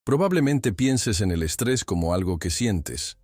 Probablemente pienses en el estrés como algo que sientes,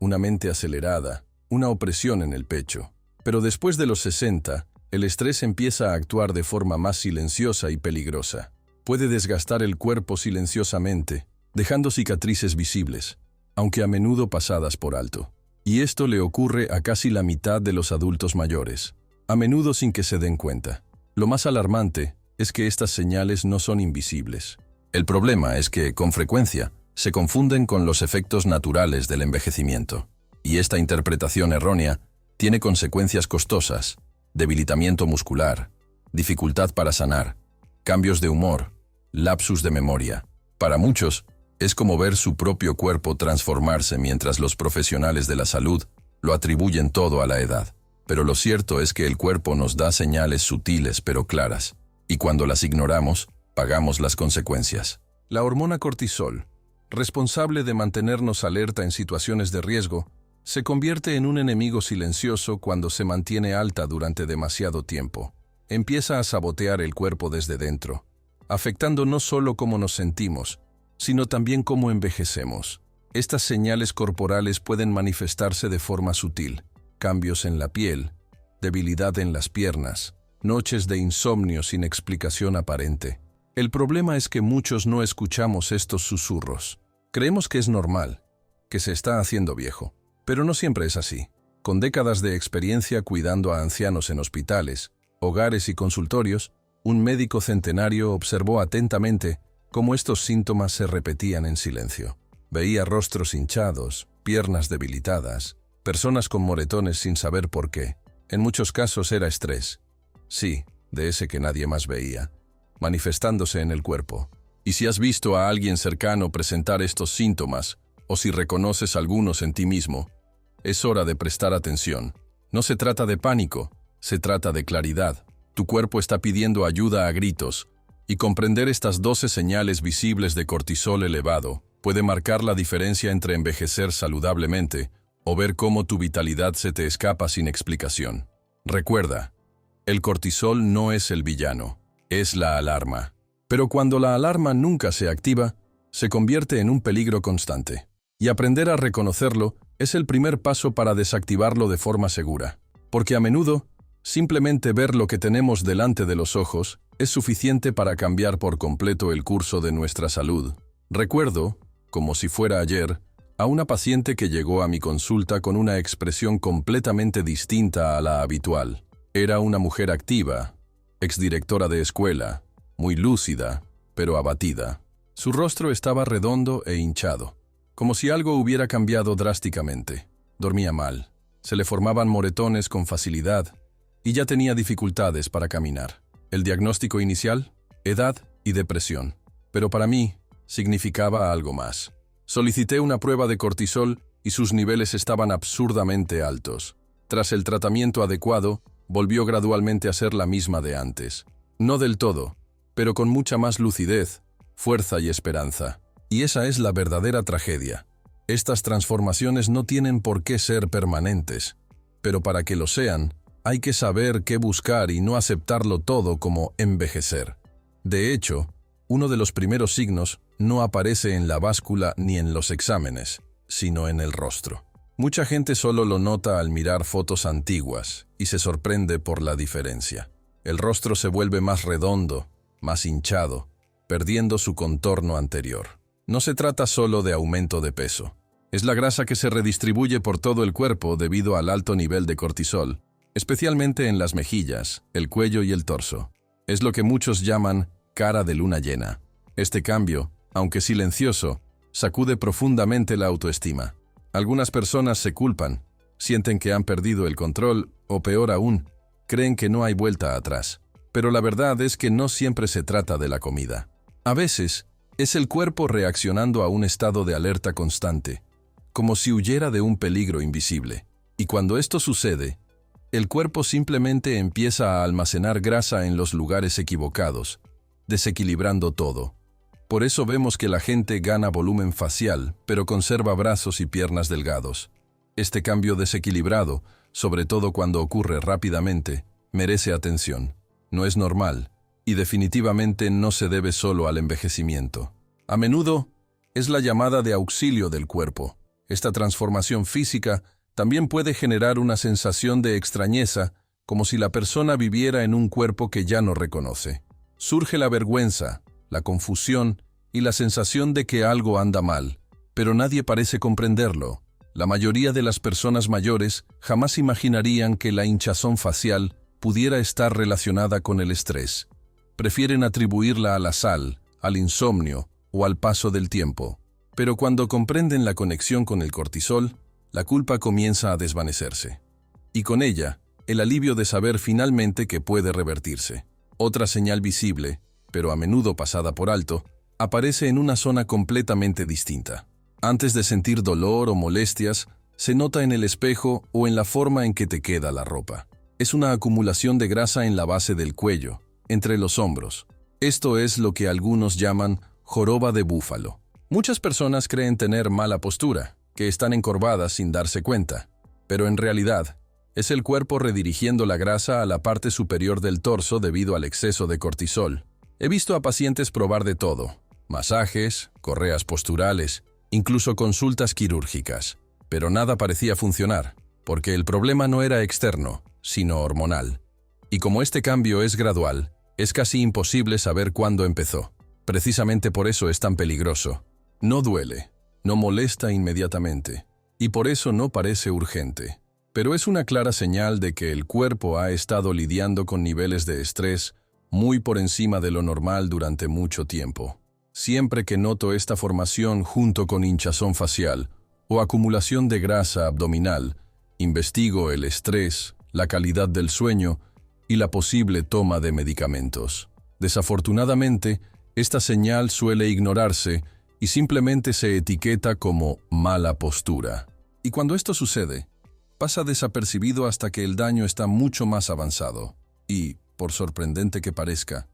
una mente acelerada, una opresión en el pecho. Pero después de los 60, el estrés empieza a actuar de forma más silenciosa y peligrosa. Puede desgastar el cuerpo silenciosamente, dejando cicatrices visibles, aunque a menudo pasadas por alto. Y esto le ocurre a casi la mitad de los adultos mayores, a menudo sin que se den cuenta. Lo más alarmante es que estas señales no son invisibles. El problema es que, con frecuencia, se confunden con los efectos naturales del envejecimiento. Y esta interpretación errónea tiene consecuencias costosas: debilitamiento muscular, dificultad para sanar, cambios de humor, lapsus de memoria. Para muchos, es como ver su propio cuerpo transformarse mientras los profesionales de la salud lo atribuyen todo a la edad. Pero lo cierto es que el cuerpo nos da señales sutiles pero claras, y cuando las ignoramos, pagamos las consecuencias. La hormona cortisol, responsable de mantenernos alerta en situaciones de riesgo, se convierte en un enemigo silencioso cuando se mantiene alta durante demasiado tiempo. Empieza a sabotear el cuerpo desde dentro, afectando no solo cómo nos sentimos, sino también cómo envejecemos. Estas señales corporales pueden manifestarse de forma sutil: cambios en la piel, debilidad en las piernas, noches de insomnio sin explicación aparente. El problema es que muchos no escuchamos estos susurros. Creemos que es normal, que se está haciendo viejo. Pero no siempre es así. Con décadas de experiencia cuidando a ancianos en hospitales, hogares y consultorios, un médico centenario observó atentamente cómo estos síntomas se repetían en silencio. Veía rostros hinchados, piernas debilitadas, personas con moretones sin saber por qué. En muchos casos era estrés. Sí, de ese que nadie más veía, manifestándose en el cuerpo. Y si has visto a alguien cercano presentar estos síntomas, o si reconoces algunos en ti mismo, es hora de prestar atención. No se trata de pánico, se trata de claridad. Tu cuerpo está pidiendo ayuda a gritos, y comprender estas 12 señales visibles de cortisol elevado puede marcar la diferencia entre envejecer saludablemente o ver cómo tu vitalidad se te escapa sin explicación. Recuerda, el cortisol no es el villano, es la alarma. Pero cuando la alarma nunca se activa, se convierte en un peligro constante. Y aprender a reconocerlo es el primer paso para desactivarlo de forma segura. Porque a menudo, simplemente ver lo que tenemos delante de los ojos es suficiente para cambiar por completo el curso de nuestra salud. Recuerdo, como si fuera ayer, a una paciente que llegó a mi consulta con una expresión completamente distinta a la habitual. Era una mujer activa, exdirectora de escuela, muy lúcida, pero abatida. Su rostro estaba redondo e hinchado, como si algo hubiera cambiado drásticamente. Dormía mal, se le formaban moretones con facilidad y ya tenía dificultades para caminar. El diagnóstico inicial: edad y depresión. Pero para mí, significaba algo más. Solicité una prueba de cortisol y sus niveles estaban absurdamente altos. Tras el tratamiento adecuado, volvió gradualmente a ser la misma de antes. No del todo, pero con mucha más lucidez, fuerza y esperanza. Y esa es la verdadera tragedia. Estas transformaciones no tienen por qué ser permanentes, pero para que lo sean, hay que saber qué buscar y no aceptarlo todo como envejecer. De hecho, uno de los primeros signos no aparece en la báscula ni en los exámenes, sino en el rostro. Mucha gente solo lo nota al mirar fotos antiguas y se sorprende por la diferencia. El rostro se vuelve más redondo, más hinchado, perdiendo su contorno anterior. No se trata solo de aumento de peso. Es la grasa que se redistribuye por todo el cuerpo debido al alto nivel de cortisol, especialmente en las mejillas, el cuello y el torso. Es lo que muchos llaman cara de luna llena. Este cambio, aunque silencioso, sacude profundamente la autoestima. Algunas personas se culpan, sienten que han perdido el control o, peor aún, creen que no hay vuelta atrás. Pero la verdad es que no siempre se trata de la comida. A veces, es el cuerpo reaccionando a un estado de alerta constante, como si huyera de un peligro invisible. Y cuando esto sucede, el cuerpo simplemente empieza a almacenar grasa en los lugares equivocados, desequilibrando todo. Por eso vemos que la gente gana volumen facial, pero conserva brazos y piernas delgados. Este cambio desequilibrado, sobre todo cuando ocurre rápidamente, merece atención. No es normal, y definitivamente no se debe solo al envejecimiento. A menudo, Es la llamada de auxilio del cuerpo. Esta transformación física también puede generar una sensación de extrañeza, como si la persona viviera en un cuerpo que ya no reconoce. Surge la vergüenza, la confusión y la sensación de que algo anda mal, pero nadie parece comprenderlo. La mayoría de las personas mayores jamás imaginarían que la hinchazón facial pudiera estar relacionada con el estrés. Prefieren atribuirla a la sal, al insomnio o al paso del tiempo. Pero cuando comprenden la conexión con el cortisol, la culpa comienza a desvanecerse. Y con ella, el alivio de saber finalmente que puede revertirse. Otra señal visible, pero a menudo pasada por alto, aparece en una zona completamente distinta. Antes de sentir dolor o molestias, se nota en el espejo o en la forma en que te queda la ropa. Es una acumulación de grasa en la base del cuello, entre los hombros. Esto es lo que algunos llaman joroba de búfalo. Muchas personas creen tener mala postura, que están encorvadas sin darse cuenta, pero en realidad es el cuerpo redirigiendo la grasa a la parte superior del torso debido al exceso de cortisol. He visto a pacientes probar de todo: masajes, correas posturales, incluso consultas quirúrgicas, pero nada parecía funcionar, porque el problema no era externo, sino hormonal. Y como este cambio es gradual, es casi imposible saber cuándo empezó. Precisamente por eso es tan peligroso. No duele, no molesta inmediatamente, y por eso no parece urgente. Pero es una clara señal de que el cuerpo ha estado lidiando con niveles de estrés muy por encima de lo normal durante mucho tiempo. Siempre que noto esta formación junto con hinchazón facial o acumulación de grasa abdominal, investigo el estrés, la calidad del sueño y la posible toma de medicamentos. Desafortunadamente, esta señal suele ignorarse y simplemente se etiqueta como mala postura. Y cuando esto sucede, pasa desapercibido hasta que el daño está mucho más avanzado. Y, por sorprendente que parezca,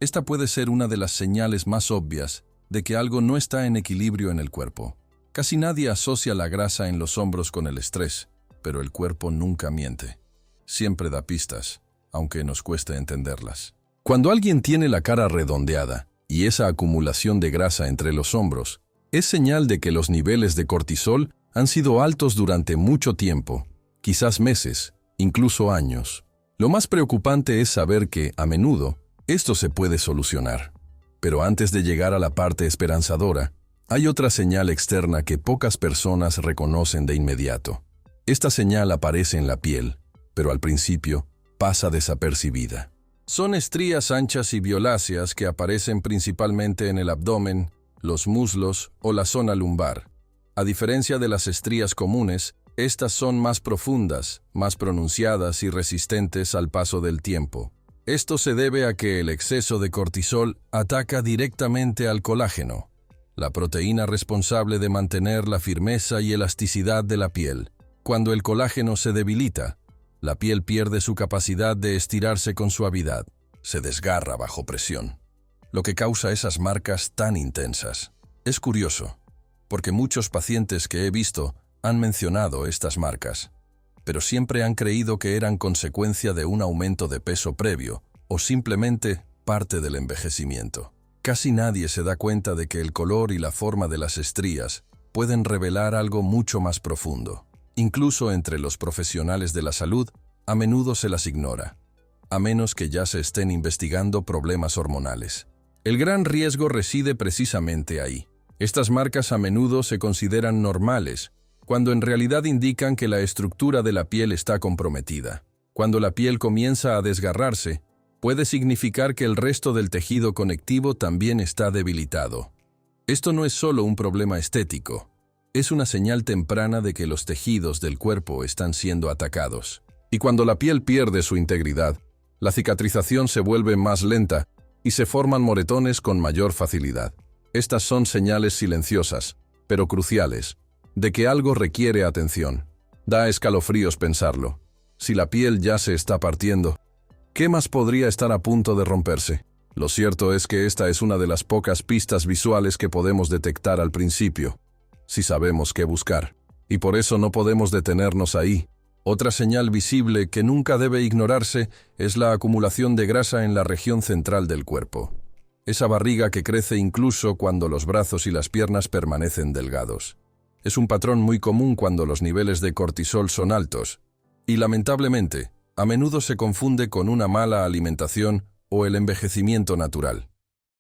esta puede ser una de las señales más obvias de que algo no está en equilibrio en el cuerpo. Casi nadie asocia la grasa en los hombros con el estrés, pero el cuerpo nunca miente. Siempre da pistas, aunque nos cueste entenderlas. Cuando alguien tiene la cara redondeada y esa acumulación de grasa entre los hombros, es señal de que los niveles de cortisol han sido altos durante mucho tiempo, quizás meses, incluso años. Lo más preocupante es saber que, a menudo, esto se puede solucionar. Pero antes de llegar a la parte esperanzadora, hay otra señal externa que pocas personas reconocen de inmediato. Esta señal aparece en la piel, pero al principio pasa desapercibida. Son estrías anchas y violáceas que aparecen principalmente en el abdomen, los muslos o la zona lumbar. A diferencia de las estrías comunes, estas son más profundas, más pronunciadas y resistentes al paso del tiempo. Esto se debe a que el exceso de cortisol ataca directamente al colágeno, la proteína responsable de mantener la firmeza y elasticidad de la piel. Cuando el colágeno se debilita, la piel pierde su capacidad de estirarse con suavidad, se desgarra bajo presión, lo que causa esas marcas tan intensas. Es curioso, porque muchos pacientes que he visto han mencionado estas marcas, pero siempre han creído que eran consecuencia de un aumento de peso previo o simplemente parte del envejecimiento. Casi nadie se da cuenta de que el color y la forma de las estrías pueden revelar algo mucho más profundo. Incluso entre los profesionales de la salud, a menudo se las ignora, a menos que ya se estén investigando problemas hormonales. El gran riesgo reside precisamente ahí. Estas marcas a menudo se consideran normales, cuando en realidad indican que la estructura de la piel está comprometida. Cuando la piel comienza a desgarrarse, puede significar que el resto del tejido conectivo también está debilitado. Esto no es solo un problema estético, es una señal temprana de que los tejidos del cuerpo están siendo atacados. Y cuando la piel pierde su integridad, la cicatrización se vuelve más lenta y se forman moretones con mayor facilidad. Estas son señales silenciosas, pero cruciales, de que algo requiere atención. Da escalofríos pensarlo. Si la piel ya se está partiendo, ¿qué más podría estar a punto de romperse? Lo cierto es que esta es una de las pocas pistas visuales que podemos detectar al principio, si sabemos qué buscar. Y por eso no podemos detenernos ahí. Otra señal visible que nunca debe ignorarse es la acumulación de grasa en la región central del cuerpo. esa barriga que crece incluso cuando los brazos y las piernas permanecen delgados. Es un patrón muy común cuando los niveles de cortisol son altos, y lamentablemente, a menudo se confunde con una mala alimentación o el envejecimiento natural.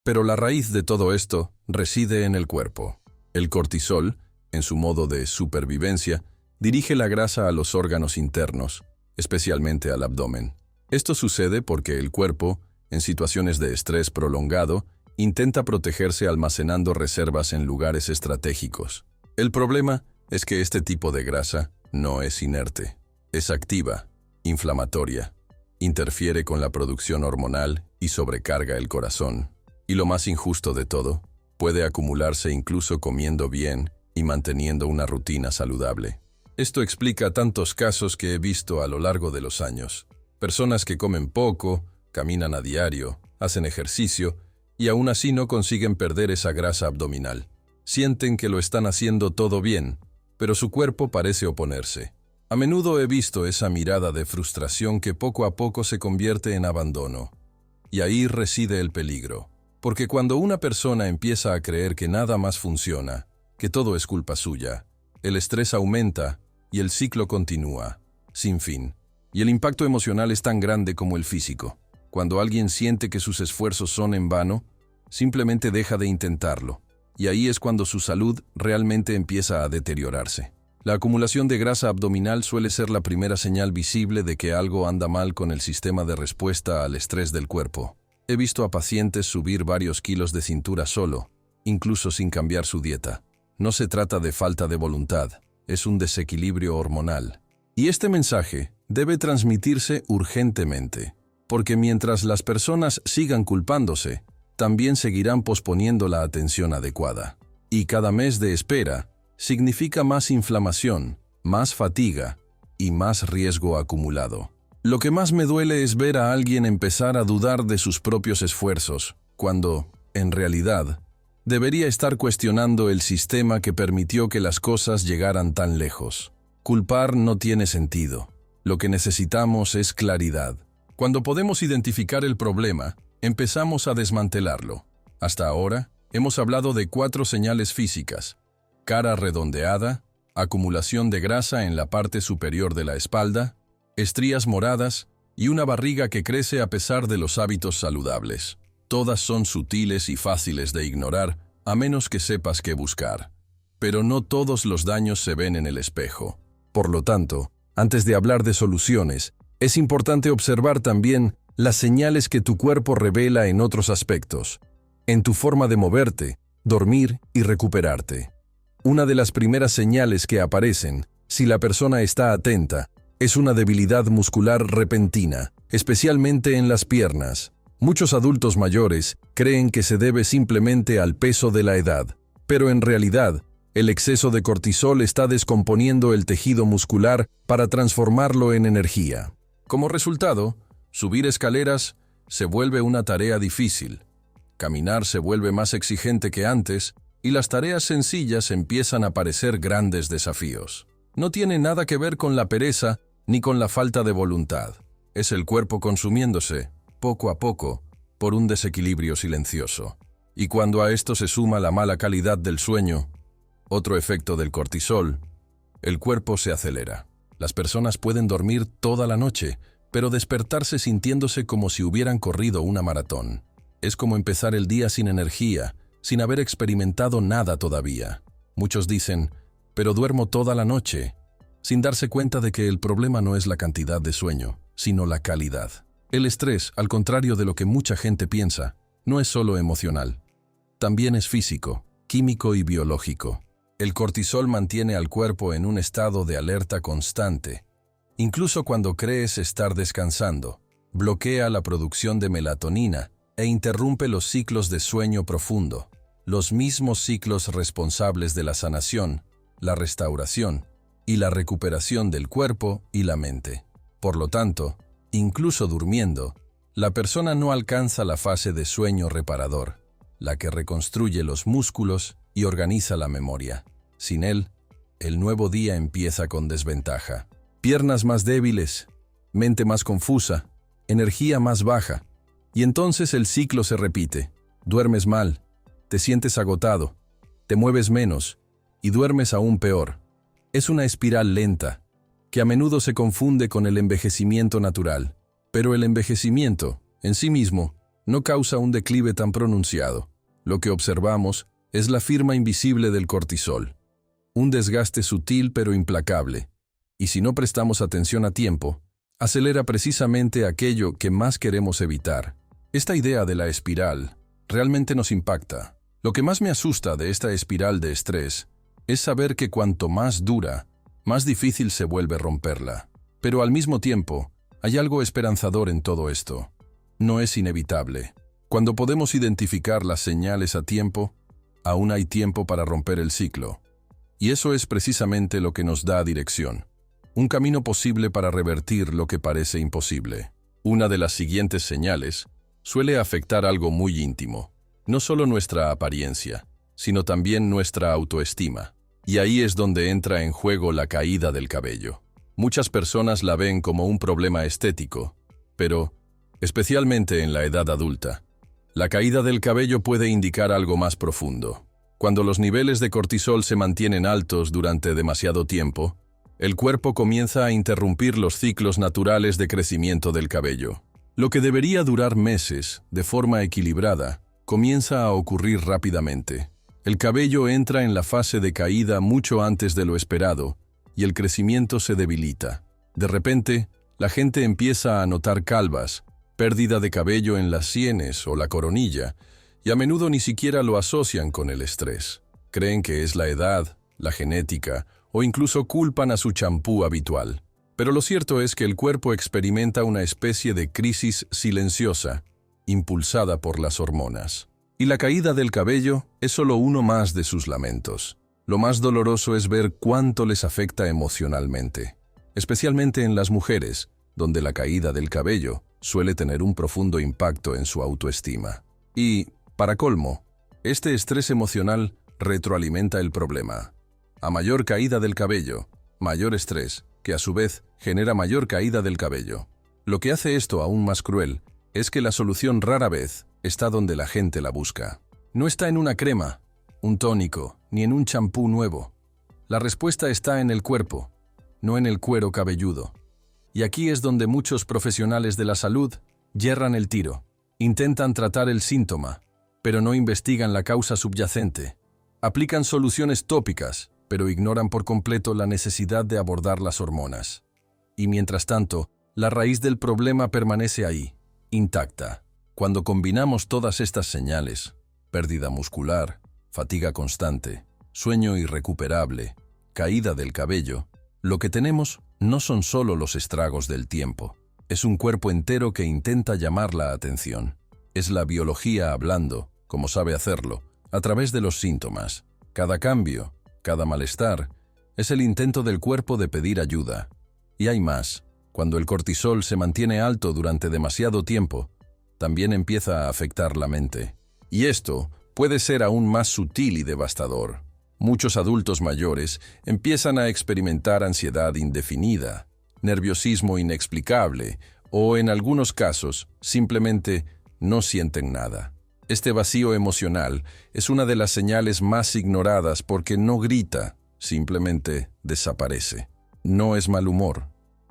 Pero la raíz de todo esto reside en el cuerpo. El cortisol, en su modo de supervivencia, dirige la grasa a los órganos internos, especialmente al abdomen. Esto sucede porque el cuerpo, en situaciones de estrés prolongado, intenta protegerse almacenando reservas en lugares estratégicos. El problema es que este tipo de grasa no es inerte, es activa, inflamatoria, interfiere con la producción hormonal y sobrecarga el corazón. Y lo más injusto de todo, puede acumularse incluso comiendo bien y manteniendo una rutina saludable. Esto explica tantos casos que he visto a lo largo de los años. Personas que comen poco, caminan a diario, hacen ejercicio y aún así no consiguen perder esa grasa abdominal. Sienten que lo están haciendo todo bien, pero su cuerpo parece oponerse. A menudo he visto esa mirada de frustración que poco a poco se convierte en abandono. Y ahí reside el peligro. Porque cuando una persona empieza a creer que nada más funciona, que todo es culpa suya, el estrés aumenta y el ciclo continúa, sin fin. Y el impacto emocional es tan grande como el físico. Cuando alguien siente que sus esfuerzos son en vano, simplemente deja de intentarlo. Y ahí es cuando su salud realmente empieza a deteriorarse. La acumulación de grasa abdominal suele ser la primera señal visible de que algo anda mal con el sistema de respuesta al estrés del cuerpo. He visto a pacientes subir varios kilos de cintura solo, incluso sin cambiar su dieta. No se trata de falta de voluntad, es un desequilibrio hormonal. Y este mensaje debe transmitirse urgentemente, porque mientras las personas sigan culpándose, también seguirán posponiendo la atención adecuada. Y cada mes de espera significa más inflamación, más fatiga y más riesgo acumulado. Lo que más me duele es ver a alguien empezar a dudar de sus propios esfuerzos, cuando, en realidad, debería estar cuestionando el sistema que permitió que las cosas llegaran tan lejos. Culpar no tiene sentido. Lo que necesitamos es claridad. Cuando podemos identificar el problema, empezamos a desmantelarlo. Hasta ahora, hemos hablado de 4 señales físicas: cara redondeada, acumulación de grasa en la parte superior de la espalda, estrías moradas y una barriga que crece a pesar de los hábitos saludables. Todas son sutiles y fáciles de ignorar, a menos que sepas qué buscar. Pero no todos los daños se ven en el espejo. Por lo tanto, antes de hablar de soluciones, es importante observar también las señales que tu cuerpo revela en otros aspectos, en tu forma de moverte, dormir y recuperarte. Una de las primeras señales que aparecen, si la persona está atenta, es una debilidad muscular repentina, especialmente en las piernas. Muchos adultos mayores creen que se debe simplemente al peso de la edad, pero en realidad, el exceso de cortisol está descomponiendo el tejido muscular para transformarlo en energía. Como resultado, subir escaleras se vuelve una tarea difícil, caminar se vuelve más exigente que antes y las tareas sencillas empiezan a parecer grandes desafíos. No tiene nada que ver con la pereza ni con la falta de voluntad. Es el cuerpo consumiéndose, poco a poco, por un desequilibrio silencioso. Y cuando a esto se suma la mala calidad del sueño, otro efecto del cortisol, el cuerpo se acelera. Las personas pueden dormir toda la noche, pero despertarse sintiéndose como si hubieran corrido una maratón. Es como empezar el día sin energía, sin haber experimentado nada todavía. Muchos dicen, pero duermo toda la noche, sin darse cuenta de que el problema no es la cantidad de sueño, sino la calidad. El estrés, al contrario de lo que mucha gente piensa, no es solo emocional. También es físico, químico y biológico. El cortisol mantiene al cuerpo en un estado de alerta constante. Incluso cuando crees estar descansando, bloquea la producción de melatonina e interrumpe los ciclos de sueño profundo, los mismos ciclos responsables de la sanación, la restauración y la recuperación del cuerpo y la mente. Por lo tanto, incluso durmiendo, la persona no alcanza la fase de sueño reparador, la que reconstruye los músculos y organiza la memoria. Sin él, el nuevo día empieza con desventaja. Piernas más débiles, mente más confusa, energía más baja. Y entonces el ciclo se repite. duermes mal, te sientes agotado, te mueves menos y duermes aún peor. Es una espiral lenta, que a menudo se confunde con el envejecimiento natural, pero el envejecimiento, en sí mismo, no causa un declive tan pronunciado. Lo que observamos es la firma invisible del cortisol, un desgaste sutil pero implacable, y si no prestamos atención a tiempo, acelera precisamente aquello que más queremos evitar. Esta idea de la espiral realmente nos impacta. Lo que más me asusta de esta espiral de estrés es saber que cuanto más dura, más difícil se vuelve romperla. Pero al mismo tiempo, hay algo esperanzador en todo esto. No es inevitable. Cuando podemos identificar las señales a tiempo, aún hay tiempo para romper el ciclo. Y eso es precisamente lo que nos da dirección. Un camino posible para revertir lo que parece imposible. Una de las siguientes señales suele afectar algo muy íntimo. No solo nuestra apariencia, sino también nuestra autoestima. Y ahí es donde entra en juego la caída del cabello. Muchas personas la ven como un problema estético, pero, especialmente en la edad adulta, la caída del cabello puede indicar algo más profundo. Cuando los niveles de cortisol se mantienen altos durante demasiado tiempo, el cuerpo comienza a interrumpir los ciclos naturales de crecimiento del cabello. Lo que debería durar meses, de forma equilibrada, comienza a ocurrir rápidamente. El cabello entra en la fase de caída mucho antes de lo esperado y el crecimiento se debilita. De repente, la gente empieza a notar calvas, pérdida de cabello en las sienes o la coronilla, y a menudo ni siquiera lo asocian con el estrés. Creen que es la edad, la genética, o incluso culpan a su champú habitual. Pero lo cierto es que el cuerpo experimenta una especie de crisis silenciosa, impulsada por las hormonas. Y la caída del cabello es solo uno más de sus lamentos. Lo más doloroso es ver cuánto les afecta emocionalmente, especialmente en las mujeres, donde la caída del cabello suele tener un profundo impacto en su autoestima. Y, para colmo, este estrés emocional retroalimenta el problema. A mayor caída del cabello, mayor estrés, que a su vez genera mayor caída del cabello. Lo que hace esto aún más cruel es que la solución rara vez está donde la gente la busca. No está en una crema, un tónico, ni en un champú nuevo. La respuesta está en el cuerpo, no en el cuero cabelludo. Y aquí es donde muchos profesionales de la salud yerran el tiro. Intentan tratar el síntoma, pero no investigan la causa subyacente. Aplican soluciones tópicas, pero ignoran por completo la necesidad de abordar las hormonas. Y mientras tanto, la raíz del problema permanece ahí, intacta. Cuando combinamos todas estas señales, pérdida muscular, fatiga constante, sueño irrecuperable, caída del cabello, lo que tenemos no son solo los estragos del tiempo. Es un cuerpo entero que intenta llamar la atención. Es la biología hablando, como sabe hacerlo, a través de los síntomas. Cada cambio, cada malestar, es el intento del cuerpo de pedir ayuda. Y hay más. Cuando el cortisol se mantiene alto durante demasiado tiempo, también empieza a afectar la mente. Y esto puede ser aún más sutil y devastador. Muchos adultos mayores empiezan a experimentar ansiedad indefinida, nerviosismo inexplicable o, en algunos casos, simplemente no sienten nada. Este vacío emocional es una de las señales más ignoradas porque no grita, simplemente desaparece. No es mal humor,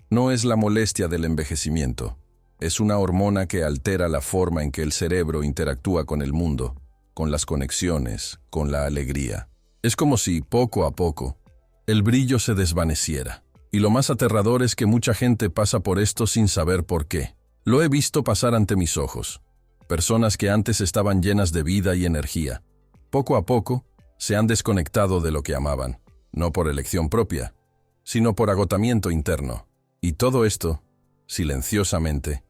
no es la molestia del envejecimiento. Es una hormona que altera la forma en que el cerebro interactúa con el mundo, con las conexiones, con la alegría. Es como si, poco a poco, el brillo se desvaneciera. Y lo más aterrador es que mucha gente pasa por esto sin saber por qué. Lo he visto pasar ante mis ojos. Personas que antes estaban llenas de vida y energía. Poco a poco, se han desconectado de lo que amaban, no por elección propia, sino por agotamiento interno. Y todo esto, silenciosamente,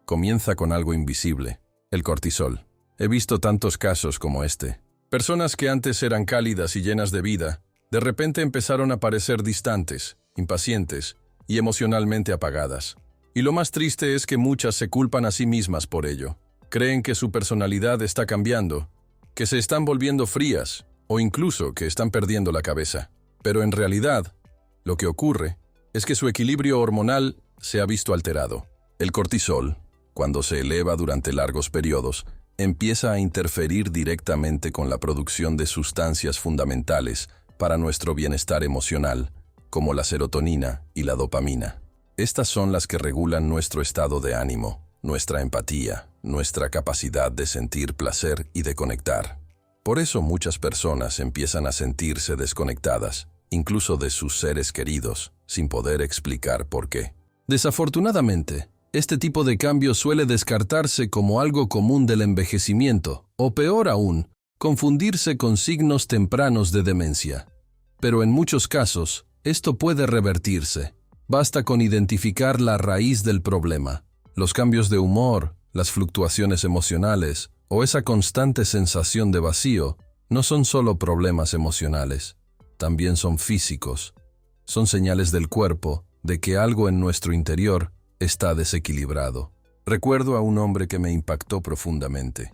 comienza con algo invisible, el cortisol. He visto tantos casos como este. Personas que antes eran cálidas y llenas de vida, de repente empezaron a parecer distantes, impacientes y emocionalmente apagadas. Y lo más triste es que muchas se culpan a sí mismas por ello. Creen que su personalidad está cambiando, que se están volviendo frías o incluso que están perdiendo la cabeza. Pero en realidad, lo que ocurre es que su equilibrio hormonal se ha visto alterado. El cortisol, cuando se eleva durante largos periodos, empieza a interferir directamente con la producción de sustancias fundamentales para nuestro bienestar emocional, como la serotonina y la dopamina. Estas son las que regulan nuestro estado de ánimo, nuestra empatía, nuestra capacidad de sentir placer y de conectar. Por eso muchas personas empiezan a sentirse desconectadas, incluso de sus seres queridos, sin poder explicar por qué. Desafortunadamente, este tipo de cambio suele descartarse como algo común del envejecimiento, o peor aún, confundirse con signos tempranos de demencia. Pero en muchos casos, esto puede revertirse. Basta con identificar la raíz del problema. Los cambios de humor, las fluctuaciones emocionales o esa constante sensación de vacío no son solo problemas emocionales, también son físicos. Son señales del cuerpo de que algo en nuestro interior está desequilibrado. Recuerdo a un hombre que me impactó profundamente,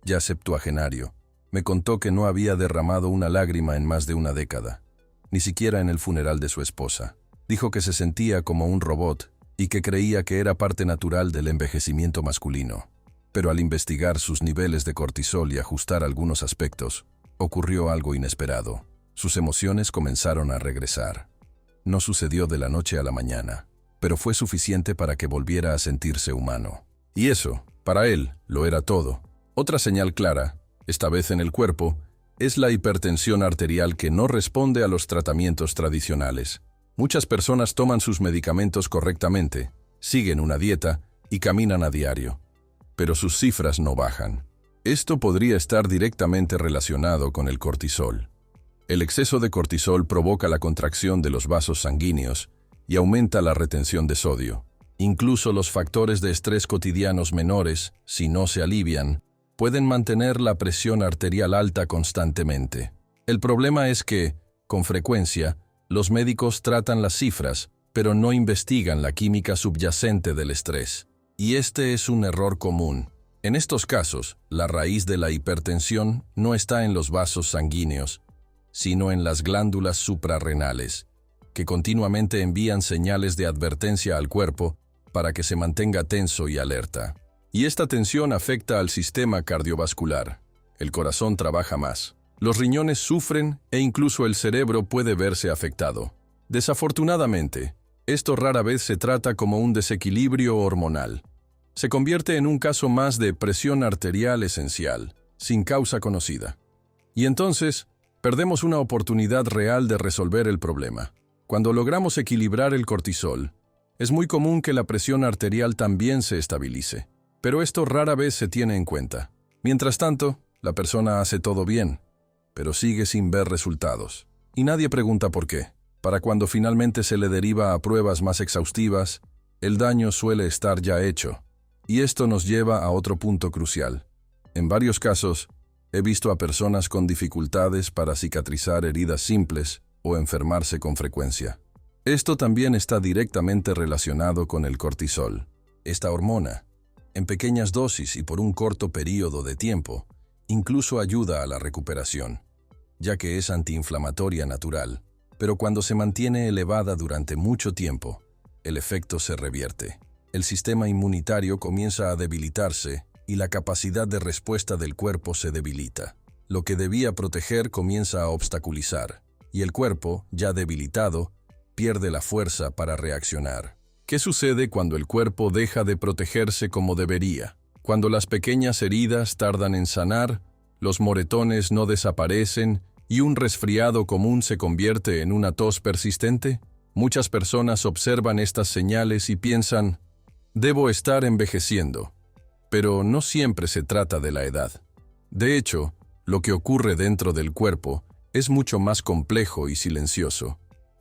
ya septuagenario. Me contó que no había derramado una lágrima en más de una década, ni siquiera en el funeral de su esposa. Dijo que se sentía como un robot y que creía que era parte natural del envejecimiento masculino. Pero al investigar sus niveles de cortisol y ajustar algunos aspectos, ocurrió algo inesperado. Sus emociones comenzaron a regresar. No sucedió de la noche a la mañana, pero fue suficiente para que volviera a sentirse humano. Y eso, para él, lo era todo. Otra señal clara, esta vez en el cuerpo, es la hipertensión arterial que no responde a los tratamientos tradicionales. Muchas personas toman sus medicamentos correctamente, siguen una dieta y caminan a diario, pero sus cifras no bajan. Esto podría estar directamente relacionado con el cortisol. El exceso de cortisol provoca la contracción de los vasos sanguíneos y aumenta la retención de sodio. Incluso los factores de estrés cotidianos menores, si no se alivian, pueden mantener la presión arterial alta constantemente. El problema es que, con frecuencia, los médicos tratan las cifras, pero no investigan la química subyacente del estrés. Y este es un error común. En estos casos, la raíz de la hipertensión no está en los vasos sanguíneos, sino en las glándulas suprarrenales, que continuamente envían señales de advertencia al cuerpo para que se mantenga tenso y alerta. Y esta tensión afecta al sistema cardiovascular. El corazón trabaja más. Los riñones sufren e incluso el cerebro puede verse afectado. Desafortunadamente, esto rara vez se trata como un desequilibrio hormonal. Se convierte en un caso más de presión arterial esencial, sin causa conocida. Y entonces, perdemos una oportunidad real de resolver el problema. Cuando logramos equilibrar el cortisol, es muy común que la presión arterial también se estabilice, pero esto rara vez se tiene en cuenta. Mientras tanto, la persona hace todo bien, pero sigue sin ver resultados. Y nadie pregunta por qué. Para cuando finalmente se le deriva a pruebas más exhaustivas, el daño suele estar ya hecho. Y esto nos lleva a otro punto crucial. En varios casos, he visto a personas con dificultades para cicatrizar heridas simples o enfermarse con frecuencia. Esto también está directamente relacionado con el cortisol. Esta hormona, en pequeñas dosis y por un corto periodo de tiempo, incluso ayuda a la recuperación, ya que es antiinflamatoria natural, pero cuando se mantiene elevada durante mucho tiempo, el efecto se revierte. El sistema inmunitario comienza a debilitarse y la capacidad de respuesta del cuerpo se debilita. Lo que debía proteger comienza a obstaculizar, y el cuerpo, ya debilitado, pierde la fuerza para reaccionar. ¿Qué sucede cuando el cuerpo deja de protegerse como debería? Cuando las pequeñas heridas tardan en sanar, los moretones no desaparecen y un resfriado común se convierte en una tos persistente. Muchas personas observan estas señales y piensan, debo estar envejeciendo. Pero no siempre se trata de la edad. De hecho, lo que ocurre dentro del cuerpo es mucho más complejo y silencioso.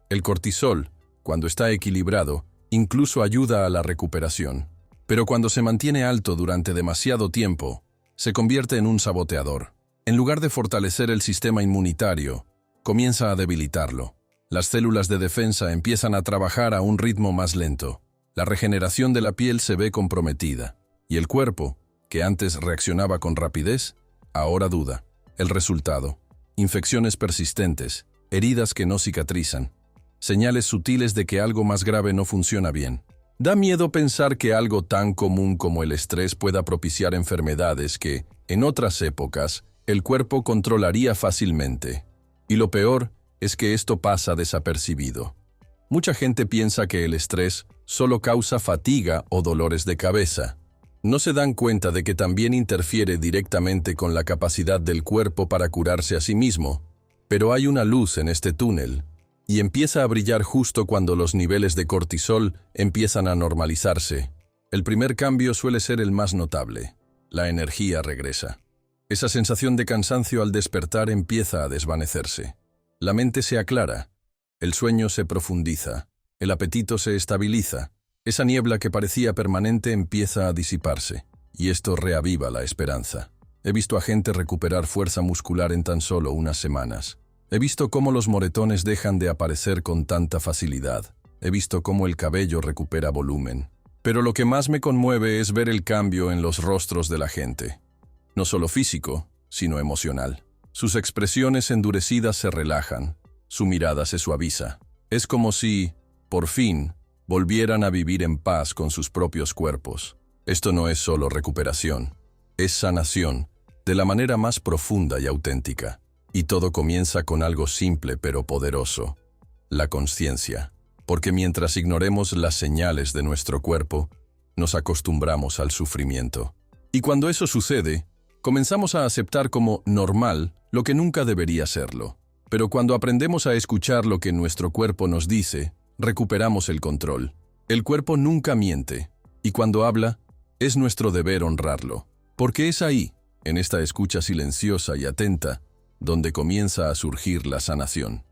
El cortisol, cuando está equilibrado, incluso ayuda a la recuperación. Pero cuando se mantiene alto durante demasiado tiempo, se convierte en un saboteador. En lugar de fortalecer el sistema inmunitario, comienza a debilitarlo. Las células de defensa empiezan a trabajar a un ritmo más lento. La regeneración de la piel se ve comprometida. Y el cuerpo, que antes reaccionaba con rapidez, ahora duda. El resultado: infecciones persistentes, heridas que no cicatrizan, señales sutiles de que algo más grave no funciona bien. Da miedo pensar que algo tan común como el estrés pueda propiciar enfermedades que, En otras épocas, el cuerpo controlaría fácilmente. Y lo peor es que esto pasa desapercibido. Mucha gente piensa que el estrés solo causa fatiga o dolores de cabeza. No se dan cuenta de que también interfiere directamente con la capacidad del cuerpo para curarse a sí mismo. Pero hay una luz en este túnel, y empieza a brillar justo cuando los niveles de cortisol empiezan a normalizarse. El primer cambio suele ser el más notable. La energía regresa. Esa sensación de cansancio al despertar empieza a desvanecerse. La mente se aclara. El sueño se profundiza, el apetito se estabiliza, esa niebla que parecía permanente empieza a disiparse, y esto reaviva la esperanza. He visto a gente recuperar fuerza muscular en tan solo unas semanas. He visto cómo los moretones dejan de aparecer con tanta facilidad. He visto cómo el cabello recupera volumen. Pero lo que más me conmueve es ver el cambio en los rostros de la gente. No solo físico, sino emocional. Sus expresiones endurecidas se relajan. Su mirada se suaviza. Es como si, por fin, volvieran a vivir en paz con sus propios cuerpos. Esto no es solo recuperación, es sanación, de la manera más profunda y auténtica. Y todo comienza con algo simple pero poderoso, la consciencia. Porque mientras ignoremos las señales de nuestro cuerpo, nos acostumbramos al sufrimiento. Y cuando eso sucede, comenzamos a aceptar como normal lo que nunca debería serlo. Pero cuando aprendemos a escuchar lo que nuestro cuerpo nos dice, recuperamos el control. El cuerpo nunca miente, y cuando habla, es nuestro deber honrarlo. Porque es ahí, en esta escucha silenciosa y atenta, donde comienza a surgir la sanación.